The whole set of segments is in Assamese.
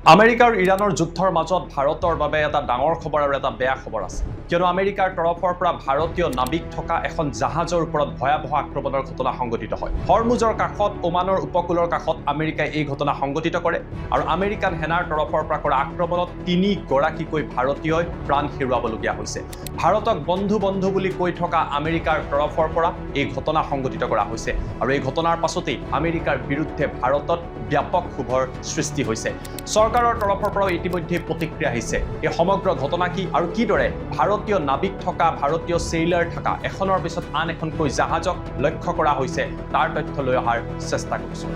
আমেৰিকা আৰু ইৰাণৰ যুদ্ধৰ মাজত ভাৰতৰ বাবে এটা ডাঙৰ খবৰ আৰু এটা বেয়া খবৰ আছে কিয়নো আমেৰিকাৰ তৰফৰ পৰা ভাৰতীয় নাবিক থকা এখন জাহাজৰ ওপৰত ভয়াবহ আক্ৰমণৰ ঘটনা সংঘটিত হয় হৰমুজৰ কাষত ওমানৰ উপকূলৰ কাষত আমেৰিকাই এই ঘটনা সংঘটিত কৰে আৰু আমেৰিকান সেনাৰ তৰফৰ পৰা কৰা আক্ৰমণত ৩ গৰাকীকৈ ভাৰতীয়ই প্ৰাণ হেৰুৱাবলগীয়া হৈছে ভাৰতক বন্ধু বন্ধু বুলি কৈ থকা আমেৰিকাৰ তৰফৰ পৰা এই ঘটনা সংঘটিত কৰা হৈছে আৰু এই ঘটনাৰ পাছতেই আমেৰিকাৰ বিৰুদ্ধে ভাৰতত ব্যাপক ক্ষোভৰ সৃষ্টি হৈছে চৰকাৰৰ তৰফৰ পৰা ইতিমধ্যে প্ৰতিক্ৰিয়া আহিছে এই সমগ্ৰ ঘটনা কি আৰু কিদৰে ভাৰতীয় নাবিক থকা ভাৰতীয় সেইলাৰ থকা এখনৰ পিছত আন এখনকৈ জাহাজক লক্ষ্য কৰা হৈছে তাৰ তথ্য লৈ অহাৰ চেষ্টা কৰিছো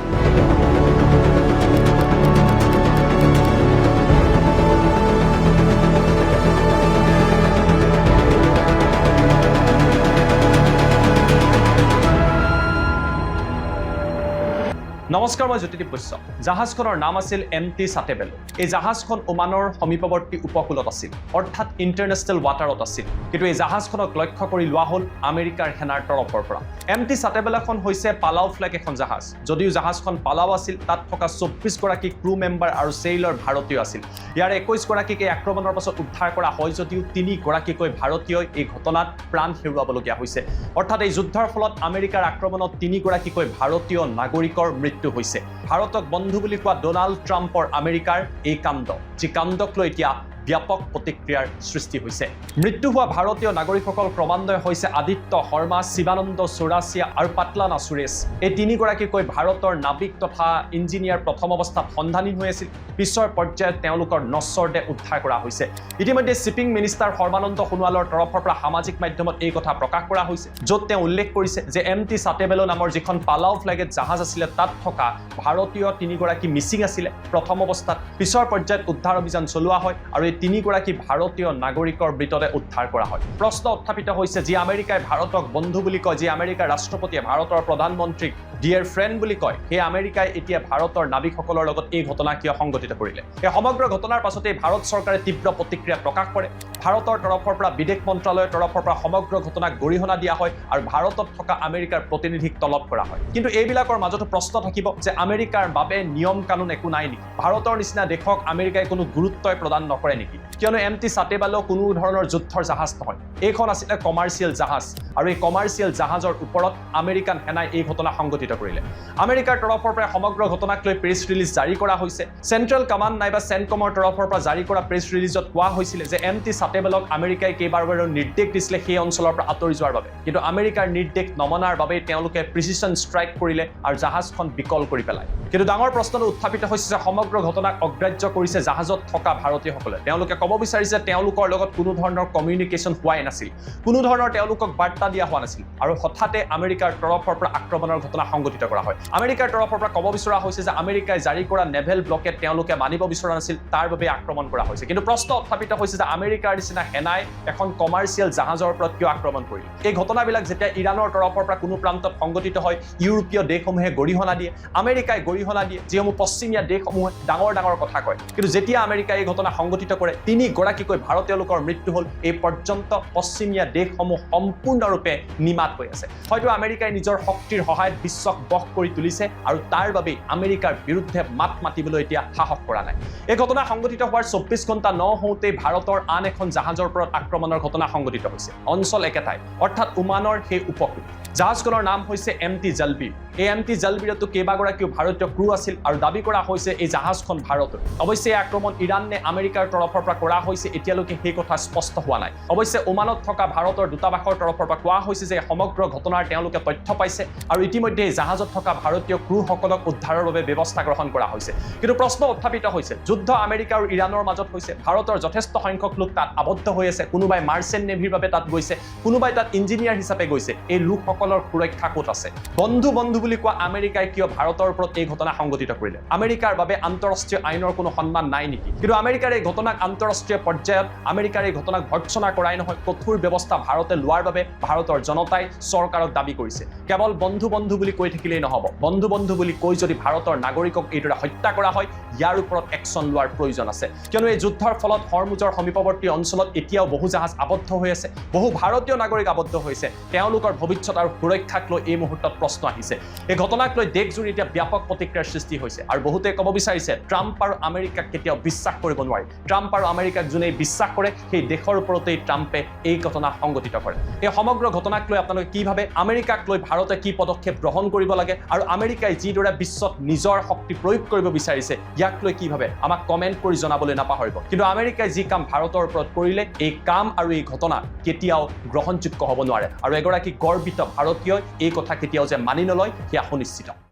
নমস্কাৰ মই জ্যোতিদীপ বৈশ্য জাহাজখনৰ নাম আছিল এমটি সাটেবেলো এই জাহাজখন ওমানৰ সমীপৱৰ্তী উপকূলত আছিল অৰ্থাৎ ইন্টাৰনেশ্যনেল ৱাটাৰত আছিল কিন্তু এই জাহাজখনক লক্ষ্য কৰি লোৱা হ'ল আমেৰিকাৰ সেনাৰ তৰফৰ পৰা এমটি সাটেবেলোখন হৈছে পালাও ফ্লেগ এখন জাহাজ যদিও জাহাজখন পালাও আছিল তাত থকা 24 গৰাকী ক্ৰু মেম্বাৰ আৰু সেইলাৰ ভাৰতীয় আছিল ইয়াৰ 21 গৰাকীক এই আক্ৰমণৰ পাছত উদ্ধাৰ কৰা হয় যদিও 3 গৰাকীকৈ ভাৰতীয়ই এই ঘটনাত প্ৰাণ হেৰুৱাবলগীয়া হৈছে অৰ্থাৎ এই যুদ্ধৰ ফলত আমেৰিকাৰ আক্ৰমণত 3 গৰাকীকৈ ভাৰতীয় নাগৰিকৰ মৃত্যু হৈছে ভাৰতক বন্ধু বুলি কোৱা ডোনাল্ড ট্ৰাম্পৰ আমেৰিকাৰ এই কাণ্ড যি কাণ্ডক লৈ এতিয়া ব্যাপক প্ৰতিক্ৰিয়াৰ সৃষ্টি হৈছে মৃত্যু হোৱা ভাৰতীয় নাগৰিকসকল ক্ৰমান্বয়ে হৈছে আদিত্য শৰ্মা শিৱানন্দ চৌৰাচিয়া আৰু পাটলানা সুৰেশ এই 3 গৰাকীকৈ ভাৰতৰ নাবিক তথা ইঞ্জিনিয়াৰ প্ৰথম অৱস্থাত সন্ধানহীন হৈ আছিল পিছৰ পৰ্যায়ত তেওঁলোকৰ নশ্বৰ দেহ উদ্ধাৰ কৰা হৈছে ইতিমধ্যে শিপিং মিনিষ্টাৰ সৰ্বানন্দ সোণোৱালৰ তৰফৰ পৰা সামাজিক মাধ্যমত এই কথা প্ৰকাশ কৰা হৈছে য'ত তেওঁ উল্লেখ কৰিছে যে এমটি সাটেবেলো নামৰ যিখন পালাও ফ্লেগেট জাহাজ আছিলে তাত থকা ভাৰতীয় 3 গৰাকী মিছিং আছিলে প্ৰথম অৱস্থাত পিছৰ পৰ্যায়ত উদ্ধাৰ অভিযান চলোৱা হয় আৰু 3 গৰাকী ভাৰতীয় নাগৰিকৰ মৃতদেহ উদ্ধাৰ কৰা হয় প্ৰশ্ন উত্থাপিত হৈছে যে আমেৰিকাই ভাৰতক বন্ধু বুলি কয় যে আমেৰিকাৰ ৰাষ্ট্ৰপতিয়ে ভাৰতৰ প্ৰধানমন্ত্ৰীক ডিয়াৰ ফ্ৰেণ্ড বুলি কয় সেই আমেৰিকাই এতিয়া ভাৰতৰ নাবিকসকলৰ লগত এই ঘটনা কিয় সংঘটিত কৰিলে এই সমগ্ৰ ঘটনাৰ পাছতে ভাৰত চৰকাৰে তীব্ৰ প্ৰতিক্ৰিয়া প্ৰকাশ কৰে ভাৰতৰ তৰফৰ পৰা বিদেশ মন্ত্ৰালয়ৰ তৰফৰ পৰা সমগ্ৰ ঘটনাক গৰিহণা দিয়া হয় আৰু ভাৰতত থকা আমেৰিকাৰ প্ৰতিনিধিক তলব কৰা হয় কিন্তু এইবিলাকৰ মাজতো প্ৰশ্ন থাকিব যে আমেৰিকাৰ বাবে নিয়ম কানুন একো নাই নেকি ভাৰতৰ নিচিনা দেশক আমেৰিকাই কোনো গুৰুত্বই প্ৰদান নকৰে নেকি কিয়নো এমটি সাটেবেলো কোনো ধৰণৰ যুদ্ধৰ জাহাজ নহয় এইখন আছিল কমাৰ্চিয়েল জাহাজ আৰু এই কমাৰ্চিয়েল জাহাজৰ ওপৰত আমেৰিকান সেনাই এই ঘটনা সংঘটিত কৰিলে আমেৰিকাৰ তৰফৰ পৰা সমগ্ৰ ঘটনাক লৈ প্ৰেছ ৰিলিজ জাৰি কৰা হৈছে চেন্ট্ৰেল কমাণ্ড নাইবা চেণ্টকমৰ তৰফৰ পৰা জাৰি কৰা প্ৰেছ ৰিলিজত কোৱা হৈছিল যে এমটি সাটেবেলক আমেৰিকাই কেইবাৰবাৰো নিৰ্দেশ দিছিলে সেই অঞ্চলৰ পৰা আঁতৰি যোৱাৰ বাবে কিন্তু আমেৰিকাৰ নিৰ্দেশ নমনাৰ বাবে তেওঁলোকে প্ৰিচিছন ষ্ট্ৰাইক কৰিলে আৰু জাহাজখন বিকল কৰি পেলায় কিন্তু ডাঙৰ প্ৰশ্নটো উত্থাপিত হৈছে যে সমগ্ৰ ঘটনাক অগ্ৰাহ্য কৰিছে জাহাজত থকা ভাৰতীয়সকলে তেওঁলোকে ক'ব বিচাৰিছে তেওঁলোকৰ লগত কোনো ধৰণৰ কমিউনিকেশ্যন হোৱাই নাছিল কোনো ধৰণৰ তেওঁলোকক বাৰ্তা দিয়া হোৱা নাছিল আৰু হঠাতে আমেৰিকাৰ তৰফৰ পৰা আক্ৰমণৰ ঘটনা সংঘটিত কৰা হয় আমেৰিকাৰ তৰফৰ পৰা ক'ব বিচৰা হৈছে যে আমেৰিকাই জাৰি কৰা নেভেল ব্লকেট তেওঁলোকে মানিব বিচৰা নাছিল তাৰ বাবে আক্ৰমণ কৰা হৈছে কিন্তু প্ৰশ্ন উত্থাপিত হৈছে যে আমেৰিকাৰ নিচিনা সেনাই এখন কমাৰ্চিয়েল জাহাজৰ ওপৰত কিয় আক্ৰমণ কৰিলে এই ঘটনাবিলাক যেতিয়া ইৰাণৰ তৰফৰ পৰা কোনো প্ৰান্তত সংঘটিত হয় ইউৰোপীয় দেশসমূহে গৰিহণা দিয়ে আমেৰিকাই গৰিহণা দিয়ে যিসমূহ পশ্চিমীয়া দেশসমূহে ডাঙৰ ডাঙৰ কথা কয় কিন্তু যেতিয়া আমেৰিকাই এই ঘটনা সংঘটিত কৰে 3 গৰাকীকৈ ভাৰতীয় লোকৰ মৃত্যু হ'ল এই পৰ্যন্ত পশ্চিমীয়া দেশসমূহ সম্পূৰ্ণৰূপে নিমাত হৈ আছে হয়তো আমেৰিকাই নিজৰ শক্তিৰ সহায়ত বিশ্বক বশ কৰি তুলিছে আৰু তাৰ বাবে আমেৰিকাৰ বিৰুদ্ধে মাত মাতিবলৈ এতিয়া সাহস কৰা নাই এই ঘটনা সংঘটিত হোৱাৰ 24 ঘণ্টা নহওঁতে ভাৰতৰ আন এখন জাহাজৰ ওপৰত আক্ৰমণৰ ঘটনা সংঘটিত হৈছে অঞ্চল একেটাই অৰ্থাৎ ওমানৰ সেই উপকূল জাহাজখনৰ নাম হৈছে এমটি জলবীৰ এই এমটি জলবীৰতো কেইবাগৰাকীও ভাৰতীয় ক্ৰু আছিল আৰু দাবী কৰা হৈছে এই জাহাজখন ভাৰতৰ অৱশ্যে এই আক্ৰমণ ইৰাণ নে আমেৰিকাৰ তৰফৰ পৰা কৰা হৈছে এতিয়ালৈকে সেই কথা স্পষ্ট হোৱা নাই অৱশ্যে ওমানত থকা ভাৰতৰ দূতাবাসৰ তৰফৰ পৰা কোৱা হৈছে যে সমগ্ৰ ঘটনাৰ তেওঁলোকে তথ্য পাইছে আৰু ইতিমধ্যে জাহাজত থকা ভাৰতীয় ক্ৰুসকলক উদ্ধাৰৰ বাবে ব্যৱস্থা গ্ৰহণ কৰা হৈছে কিন্তু প্ৰশ্ন উত্থাপিত হৈছে যুদ্ধ আমেৰিকা আৰু ইৰাণৰ মাজত হৈছে ভাৰতৰ যথেষ্ট সংখ্যক লোক তাত আবদ্ধ হৈ আছে কোনোবাই মাৰ্চেণ্ট নেভিৰ বাবে তাত গৈছে কোনোবাই তাত ইঞ্জিনিয়াৰ হিচাপে গৈছে এই লোকসকলৰ সুৰক্ষা ক'ত আছে বন্ধু বন্ধু বুলি কোৱা আমেৰিকাই কিয় ভাৰতৰ ওপৰত এই ঘটনা সংঘটিত কৰিলে আমেৰিকাৰ বাবে আন্তঃৰাষ্ট্ৰীয় আইনৰ কোনো সন্মান নাই নেকি কিন্তু আমেৰিকাৰ এই ঘটনাক আন্তঃৰাষ্ট্ৰীয় পৰ্যায়ত আমেৰিকাৰ এই ঘটনাক ভৰ্ৎসনা কৰাই নহয় কঠোৰ ব্যৱস্থা ভাৰতে লোৱাৰ বাবে ভাৰতৰ জনতাই চৰকাৰক দাবী কৰিছে কেৱল বন্ধু বন্ধু বুলি কৈ থাকিলেই নহব বন্ধু বন্ধু বুলি কৈ যদি ভাৰতৰ নাগৰিকক এইদৰে হত্যা কৰা হয় ইয়াৰ ওপৰত একশ্যন লোৱাৰ প্ৰয়োজন আছে কিয়নো এই যুদ্ধৰ ফলত হৰমুজৰ সমীপৱৰ্তী অঞ্চলত এতিয়াও বহু জাহাজ আবদ্ধ হৈ আছে বহু ভাৰতীয় নাগৰিক আবদ্ধ হৈছে তেওঁলোকৰ ভৱিষ্যত আৰু সুৰক্ষাক লৈ এই মুহূৰ্তত প্ৰশ্ন আহিছে এই ঘটনাক লৈ দেশজুৰি এতিয়া ব্যাপক প্ৰতিক্ৰিয়াৰ সৃষ্টি হৈছে আৰু বহুতে ক'ব বিচাৰিছে ট্ৰাম্প আৰু আমেৰিকাক কেতিয়াও বিশ্বাস কৰিব নোৱাৰি ট্ৰাম্প আৰু আমেৰিকাক যোনে বিশ্বাস কৰে সেই দেশৰ ওপৰতেই ট্ৰাম্পে এই ঘটনা সংঘটিত কৰে এই সমগ্ৰ ঘটনাক লৈ আপোনালোকে কি ভাবে আমেৰিকাক লৈ ভাৰতে কি পদক্ষেপ গ্ৰহণ কৰিব লাগে আৰু আমেৰিকাই যিদৰে বিশ্বত নিজৰ শক্তি প্ৰয়োগ কৰিব বিচাৰিছে ইয়াক লৈ কি ভাবে আমাক কমেন্ট কৰি জনাবলৈ নাপাহৰিব কিন্তু আমেৰিকাই যি কাম ভাৰতৰ ওপৰত কৰিলে এই কাম আৰু এই ঘটনা কেতিয়াও গ্ৰহণযোগ্য হ'ব নোৱাৰে আৰু এগৰাকী গৰ্বিত ভাৰতীয়ই এই কথা কেতিয়াও যে মানি নলয় সেয়া সুনিশ্চিত